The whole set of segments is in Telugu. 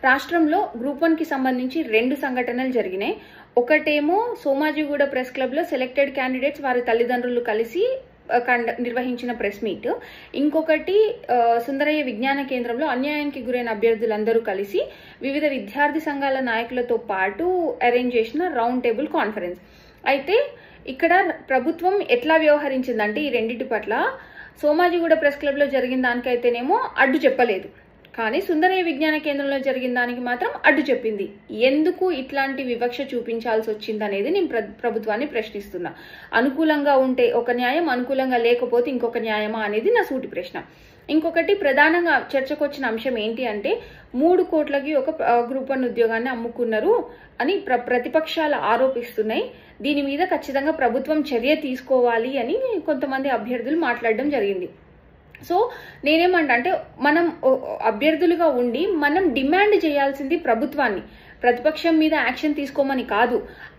రాష్ట్రంలో గ్రూప్ 1 కి సంబంధించి 2 సంఘటనలు జరిగినాయి. ఒకటేమో సోమాజిగూడ ప్రెస్ క్లబ్ లో సెలెక్టెడ్ క్యాండిడేట్స్ వారి తల్లిదండ్రులు కలిసి నిర్వహించిన ప్రెస్ మీట్. ఇంకొకటి సుందరయ్య విజ్ఞాన కేంద్రంలో అన్యాయానికి గురైన అభ్యర్థులందరూ కలిసి వివిధ విద్యార్థి సంఘాల నాయకులతో పాటు అరేంజ్ చేసిన రౌండ్ టేబుల్ కాన్ఫరెన్స్. అయితే ఇక్కడ ప్రభుత్వం ఎట్లా వ్యవహరించిందంటే ఈ రెండింటి పట్ల సోమాజిగూడ ప్రెస్ క్లబ్ లో జరిగిన దానికైతేనేమో అడ్డు చెప్పలేదు, కానీ సుందరయ్య విజ్ఞాన కేంద్రంలో జరిగిన దానికి మాత్రం అడ్డు చెప్పింది. ఎందుకు ఇట్లాంటి వివక్ష చూపించాల్సి వచ్చిందనేది నేను ప్రభుత్వాన్ని ప్రశ్నిస్తున్నా. అనుకూలంగా ఉంటే ఒక న్యాయం, అనుకూలంగా లేకపోతే ఇంకొక న్యాయమా అనేది నా సూటి ప్రశ్న. ఇంకొకటి ప్రధానంగా చర్చకు వచ్చిన అంశం ఏంటి అంటే 3 కోట్లకి ఒక గ్రూప్ 1 ఉద్యోగాన్ని అమ్ముకున్నారు అని ప్రతిపక్షాలు ఆరోపిస్తున్నాయి. దీని మీద ఖచ్చితంగా ప్రభుత్వం చర్య తీసుకోవాలి అని కొంతమంది అభ్యర్థులు మాట్లాడడం జరిగింది. సో నేనేమంటా అంటే మనం అభ్యర్థులుగా ఉండి మనం డిమాండ్ చేయాల్సింది ప్రభుత్వాన్ని, ప్రతిపక్షం మీద యాక్షన్ తీసుకోమని కాదు.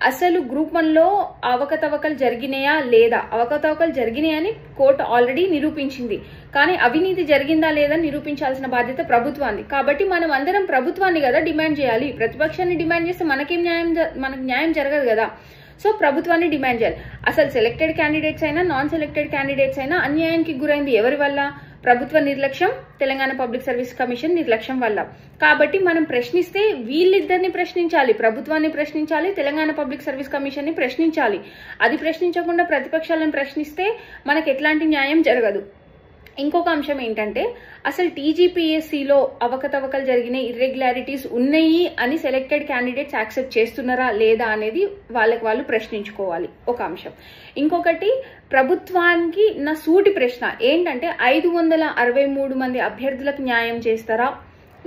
అసలు గ్రూప్ 1లో అవకతవకలు జరిగినాయా లేదా, అవకతవకలు జరిగినాయని కోర్టు ఆల్రెడీ నిరూపించింది, కానీ అవినీతి జరిగిందా లేదా నిరూపించాల్సిన బాధ్యత ప్రభుత్వాన్ని. కాబట్టి మనం అందరం ప్రభుత్వాన్ని కదా డిమాండ్ చేయాలి. ప్రతిపక్షాన్ని డిమాండ్ చేస్తే మనకు న్యాయం జరగదు కదా. సో ప్రభుత్వాన్ని డిమాండ్ చేయాలి. అసలు సెలెక్టెడ్ క్యాండిడేట్స్ అయినా నాన్ సెలెక్టెడ్ క్యాండిడేట్స్ అయినా అన్యాయానికి గురైంది ఎవరి వల్ల? ప్రభుత్వ నిర్లక్ష్యం, తెలంగాణ పబ్లిక్ సర్వీస్ కమిషన్ నిర్లక్ష్యం వల్ల. కాబట్టి మనం ప్రశ్నిస్తే వీళ్ళిద్దరిని ప్రశ్నించాలి, ప్రభుత్వాన్ని ప్రశ్నించాలి, తెలంగాణ పబ్లిక్ సర్వీస్ కమిషన్ ని ప్రశ్నించాలి. అది ప్రశ్నించకుండా ప్రతిపక్షాలను ప్రశ్నిస్తే మనకు ఎట్లాంటి న్యాయం జరగదు. ఇంకొక అంశం ఏంటంటే అసలు టీజీపీఎస్సీలో అవకతవకలు జరిగిన ఇర్రెగ్యులారిటీస్ ఉన్నాయి అని సెలెక్టెడ్ క్యాండిడేట్స్ యాక్సెప్ట్ చేస్తున్నారా లేదా అనేది వాళ్ళకి వాళ్ళు ప్రశ్నించుకోవాలి, ఒక అంశం. ఇంకొకటి ప్రభుత్వానికి నా సూటి ప్రశ్న ఏంటంటే 563 మంది అభ్యర్థులకు న్యాయం చేస్తారా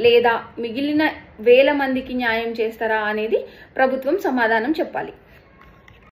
లేదా మిగిలిన 1000 మందికి న్యాయం చేస్తారా అనేది ప్రభుత్వం సమాధానం చెప్పాలి.